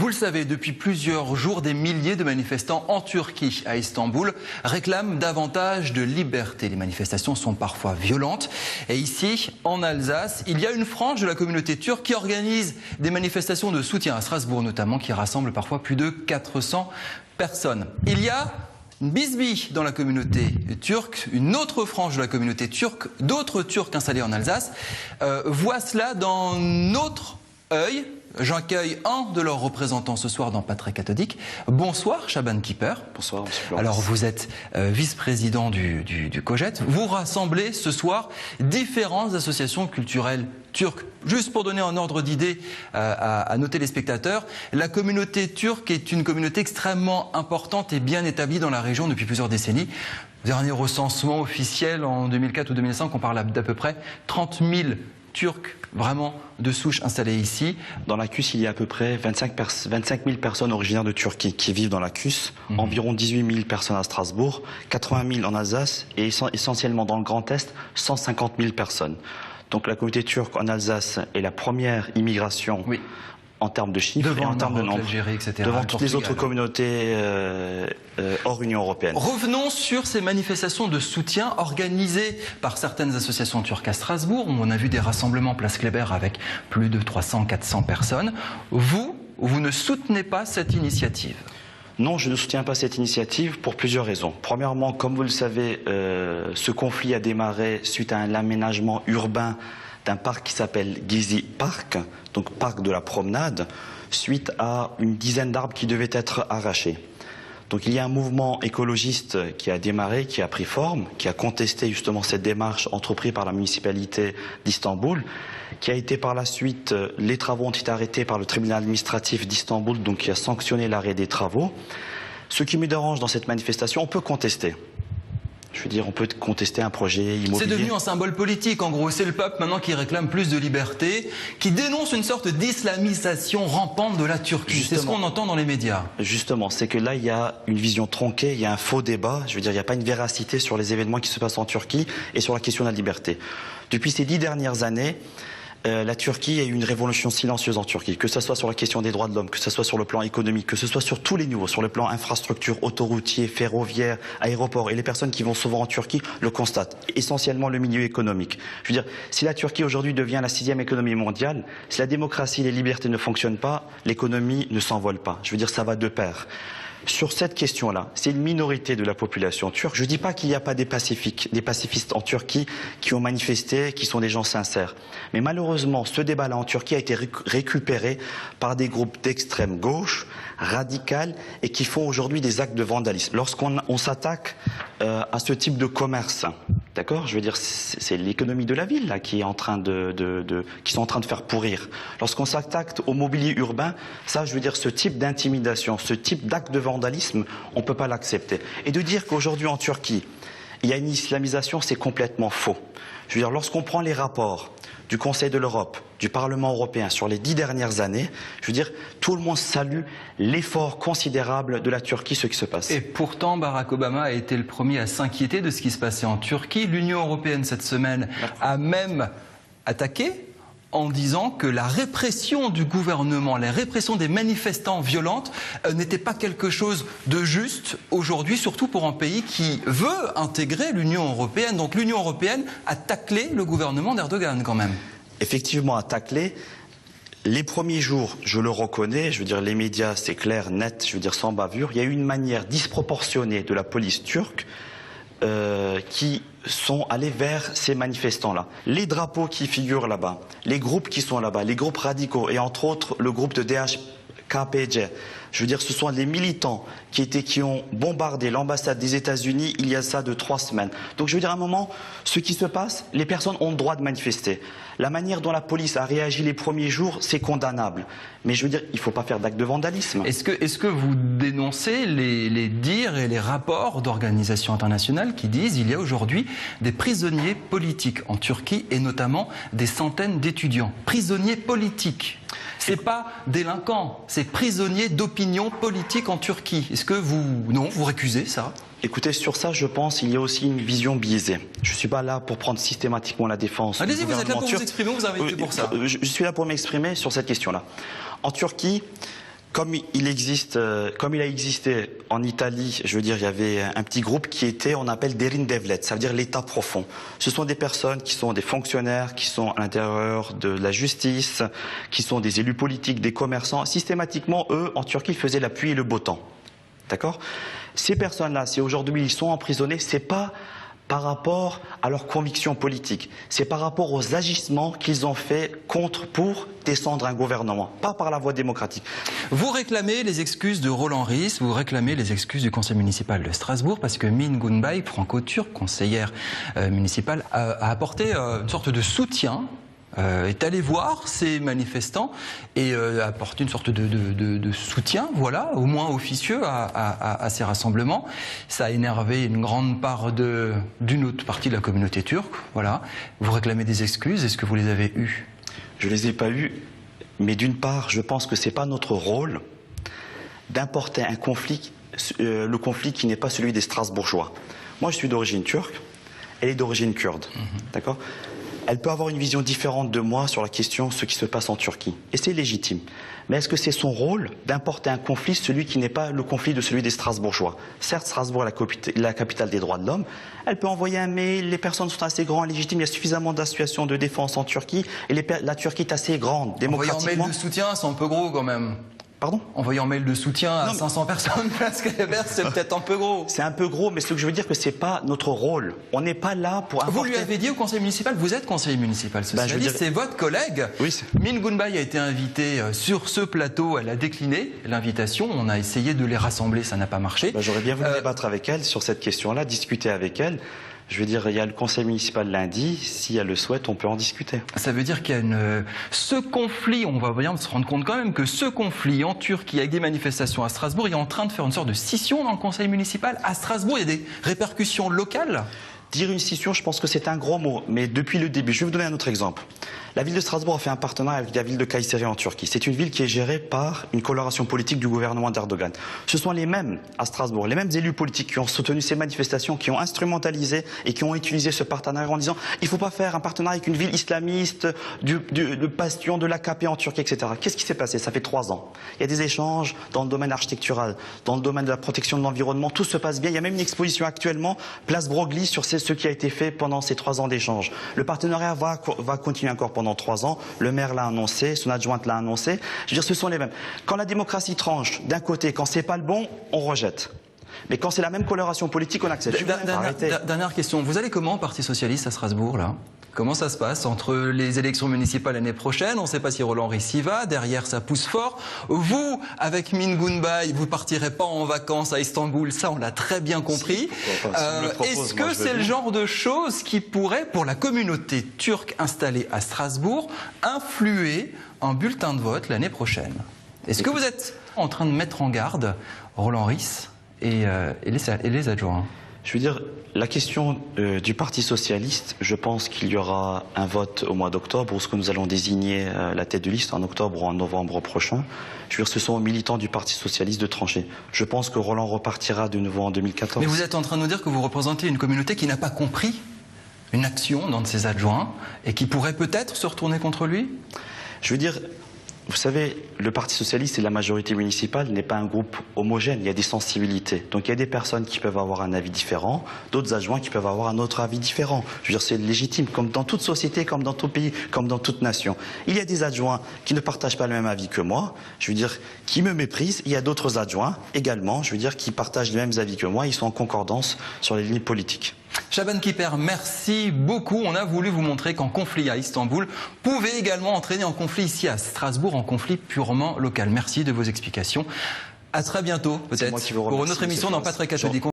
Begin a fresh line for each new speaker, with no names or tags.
Vous le savez, depuis plusieurs jours, des milliers de manifestants en Turquie, à Istanbul, réclament davantage de liberté. Les manifestations sont parfois violentes. Et ici, en Alsace, il y a une frange de la communauté turque qui organise des manifestations de soutien à Strasbourg notamment, qui rassemblent parfois plus de 400 personnes. Il y a une bisbille dans la communauté turque, une autre frange de la communauté turque, d'autres Turcs installés en Alsace voient cela d'un autre œil. J'accueille un de leurs représentants ce soir dans Pas très cathodique. Bonsoir Shaban Kiper.
Bonsoir Monsieur Florence.
Alors vous êtes vice-président du COJET. Vous rassemblez ce soir différentes associations culturelles turques. Juste pour donner un ordre d'idée à nos téléspectateurs, la communauté turque est une communauté extrêmement importante et bien établie dans la région depuis plusieurs décennies. Dernier recensement officiel en 2004 ou 2005, on parle d'à peu près 30 000 Turcs vraiment de souche installés ici.
Dans la CUS, il y a à peu près 25 000 personnes originaires de Turquie qui vivent dans la CUS, environ 18 000 personnes à Strasbourg, 80 000 en Alsace et essentiellement dans le Grand Est, 150 000 personnes. Donc la communauté turque en Alsace est la première immigration en termes de chiffres
devant
et en termes de nombre, devant toutes les autres communautés hors Union européenne.
Revenons sur ces manifestations de soutien organisées par certaines associations turques à Strasbourg. On a vu des rassemblements place Kléber avec plus de 300-400 personnes. Vous ne soutenez pas cette initiative?
Non, je ne soutiens pas cette initiative pour plusieurs raisons. Premièrement, comme vous le savez, ce conflit a démarré suite à un aménagement urbain d'un parc qui s'appelle Gezi Park, donc parc de la promenade, suite à une dizaine d'arbres qui devaient être arrachés. Donc il y a un mouvement écologiste qui a démarré, qui a pris forme, qui a contesté justement cette démarche entreprise par la municipalité d'Istanbul, qui a été par la suite, les travaux ont été arrêtés par le tribunal administratif d'Istanbul, donc qui a sanctionné l'arrêt des travaux. Ce qui me dérange dans cette manifestation, on peut contester. Je veux dire, on peut contester un projet immobilier.
C'est devenu un symbole politique, en gros. C'est le peuple maintenant qui réclame plus de liberté, qui dénonce une sorte d'islamisation rampante de la Turquie. C'est ce qu'on entend dans les médias.
Justement, c'est que là, il y a une vision tronquée, il y a un faux débat. Je veux dire, il n'y a pas une véracité sur les événements qui se passent en Turquie et sur la question de la liberté. Depuis ces 10 dernières années, la Turquie a eu une révolution silencieuse en Turquie, que ce soit sur la question des droits de l'homme, que ce soit sur le plan économique, que ce soit sur tous les niveaux, sur le plan infrastructure, autoroutier, ferroviaire, aéroport. Et les personnes qui vont souvent en Turquie le constatent, essentiellement le milieu économique. Je veux dire, si la Turquie aujourd'hui devient la 6e économie mondiale, si la démocratie et les libertés ne fonctionnent pas, l'économie ne s'envole pas. Je veux dire, ça va de pair. Sur cette question-là, c'est une minorité de la population turque. Je ne dis pas qu'il n'y a pas des pacifistes en Turquie qui ont manifesté, qui sont des gens sincères. Mais malheureusement, ce débat-là en Turquie a été récupéré par des groupes d'extrême gauche, radicales, et qui font aujourd'hui des actes de vandalisme. Lorsqu'on s'attaque à ce type de commerce, d'accord, je veux dire, c'est l'économie de la ville là qui sont en train de faire pourrir. Lorsqu'on s'attaque au mobilier urbain, ça, je veux dire, ce type d'intimidation, ce type d'acte de vandalisme, on ne peut pas l'accepter. Et de dire qu'aujourd'hui en Turquie, il y a une islamisation, c'est complètement faux. Je veux dire, lorsqu'on prend les rapports du Conseil de l'Europe, du Parlement européen sur les 10 dernières années, je veux dire, tout le monde salue l'effort considérable de la Turquie, ce qui se passe.
Et pourtant, Barack Obama a été le premier à s'inquiéter de ce qui se passait en Turquie. L'Union européenne, cette semaine, a même attaqué en disant que la répression du gouvernement, la répression des manifestants violentes n'était pas quelque chose de juste aujourd'hui, surtout pour un pays qui veut intégrer l'Union européenne. Donc l'Union européenne a taclé le gouvernement d'Erdogan quand même.
Effectivement, a taclé. Les premiers jours, je le reconnais, je veux dire, les médias, c'est clair, net, je veux dire, sans bavure. Il y a eu une manière disproportionnée de la police turque qui sont allés vers ces manifestants-là. Les drapeaux qui figurent là-bas, les groupes qui sont là-bas, les groupes radicaux, et entre autres le groupe de DHKPC, je veux dire, ce sont les militants qui ont bombardé l'ambassade des États-Unis il y a ça de 3 semaines. Donc je veux dire, à un moment, ce qui se passe, les personnes ont le droit de manifester. La manière dont la police a réagi les premiers jours, c'est condamnable. Mais je veux dire, il ne faut pas faire d'acte de vandalisme.
Est-ce que vous dénoncez les dires et les rapports d'organisations internationales qui disent qu'il y a aujourd'hui des prisonniers politiques en Turquie et notamment des centaines d'étudiants? Prisonniers politiques. C'est pas délinquants, c'est prisonniers d'opinion politique en Turquie. Est-ce que vous récusez ça?
Écoutez, sur ça, je pense qu'il y a aussi une vision biaisée. Je ne suis pas là pour prendre systématiquement la défense.
Allez-y, vous êtes là pour vous exprimer, vous avez été pour ça.
Je suis là pour m'exprimer sur cette question-là. En Turquie, Comme il a existé en Italie, je veux dire, il y avait un petit groupe qui était, on appelle Derin Devlet, ça veut dire l'État profond. Ce sont des personnes qui sont des fonctionnaires, qui sont à l'intérieur de la justice, qui sont des élus politiques, des commerçants. Systématiquement, eux, en Turquie, faisaient la pluie et le beau temps. D'accord ? Ces personnes-là, si aujourd'hui ils sont emprisonnés, c'est pas par rapport à leurs convictions politiques, c'est par rapport aux agissements qu'ils ont faits pour descendre un gouvernement, pas par la voie démocratique.
Vous réclamez les excuses de Roland Ries, vous réclamez les excuses du conseil municipal de Strasbourg parce que Min Gunbay, franco-turque, conseillère municipale, a apporté une sorte de soutien, est allé voir ces manifestants et a apporté une sorte de soutien, voilà, au moins officieux à ces rassemblements. Ça a énervé une grande part d'une autre partie de la communauté turque, voilà. Vous réclamez des excuses, est-ce que vous les avez eues ?
Je les ai pas eues, mais d'une part, je pense que c'est pas notre rôle d'importer un conflit, le conflit qui n'est pas celui des Strasbourgeois. Moi, je suis d'origine turque, elle est d'origine kurde, d'accord ? Elle peut avoir une vision différente de moi sur la question de ce qui se passe en Turquie. Et c'est légitime. Mais est-ce que c'est son rôle d'importer un conflit, celui qui n'est pas le conflit de celui des Strasbourgeois ? Certes, Strasbourg est la capitale des droits de l'homme. Elle peut envoyer un mail, les personnes sont assez grandes, légitimes, il y a suffisamment d'associations de défense en Turquie. Et la Turquie est assez grande, démocratiquement.
Envoyer un mail de soutien, c'est un peu gros quand même.
Pardon ?
Envoyer un mail de soutien à 500 personnes, c'est peut-être un peu gros.
C'est un peu gros, mais ce que je veux dire, que c'est pas notre rôle. On n'est pas là pour importer...
Vous lui avez dit au conseil municipal, vous êtes conseiller municipal socialiste, c'est votre collègue.
Oui,
Min Gunbay a été invité sur ce plateau, elle a décliné l'invitation, on a essayé de les rassembler, ça n'a pas marché.
J'aurais bien voulu débattre avec elle sur cette question-là, discuter avec elle. Je veux dire, il y a le conseil municipal lundi, si elle le souhaite, on peut en discuter.
Ça veut dire qu'il y a ce conflit, on va bien se rendre compte quand même que ce conflit en Turquie avec des manifestations à Strasbourg, il est en train de faire une sorte de scission dans le conseil municipal. À Strasbourg, il y a des répercussions locales.
Dire une scission, je pense que c'est un gros mot, mais depuis le début, je vais vous donner un autre exemple. La ville de Strasbourg a fait un partenariat avec la ville de Kayseri en Turquie. C'est une ville qui est gérée par une coloration politique du gouvernement d'Erdogan. Ce sont les mêmes à Strasbourg, les mêmes élus politiques qui ont soutenu ces manifestations, qui ont instrumentalisé et qui ont utilisé ce partenariat en disant il ne faut pas faire un partenariat avec une ville islamiste, le bastion de l'AKP en Turquie, etc. Qu'est-ce qui s'est passé ? Ça fait 3 ans. Il y a des échanges dans le domaine architectural, dans le domaine de la protection de l'environnement, tout se passe bien. Il y a même une exposition actuellement, place Broglie, sur ce qui a été fait pendant ces 3 ans d'échanges. Le partenariat va continuer encore pendant 3 ans. Le maire l'a annoncé, son adjointe l'a annoncé. Je veux dire, ce sont les mêmes. Quand la démocratie tranche, d'un côté, quand c'est pas le bon, on rejette. Mais quand c'est la même coloration politique, on accepte.
Dernière question. Vous allez comment au Parti Socialiste à Strasbourg, là ? Comment ça se passe entre les élections municipales l'année prochaine? On ne sait pas si Roland Ries y va. Derrière, ça pousse fort. Vous, avec Min Gunbay, vous partirez pas en vacances à Istanbul. Ça, on l'a très bien compris. Est-ce que c'est le genre de choses qui pourrait, pour la communauté turque installée à Strasbourg, influer un bulletin de vote l'année prochaine? Est-ce que vous êtes en train de mettre en garde Roland Ries et les adjoints?
Je veux dire, la question du Parti Socialiste, je pense qu'il y aura un vote au mois d'octobre où nous allons désigner la tête de liste en octobre ou en novembre prochain. Je veux dire, ce sont aux militants du Parti Socialiste de trancher. Je pense que Roland repartira de nouveau en 2014.
Mais vous êtes en train de nous dire que vous représentez une communauté qui n'a pas compris une action d'un de ses adjoints et qui pourrait peut-être se retourner contre lui?
Je veux dire... Vous savez, le Parti Socialiste et la majorité municipale n'est pas un groupe homogène, il y a des sensibilités. Donc il y a des personnes qui peuvent avoir un avis différent, d'autres adjoints qui peuvent avoir un autre avis différent. Je veux dire, c'est légitime, comme dans toute société, comme dans tout pays, comme dans toute nation. Il y a des adjoints qui ne partagent pas le même avis que moi, je veux dire, qui me méprisent. Il y a d'autres adjoints également, je veux dire, qui partagent les mêmes avis que moi, ils sont en concordance sur les lignes politiques.
Shaban Kiper, merci beaucoup. On a voulu vous montrer qu'un conflit à Istanbul pouvait également entraîner un conflit ici à Strasbourg, un conflit purement local. Merci de vos explications. À très bientôt, peut-être, pour une autre émission dans Pas très catholique.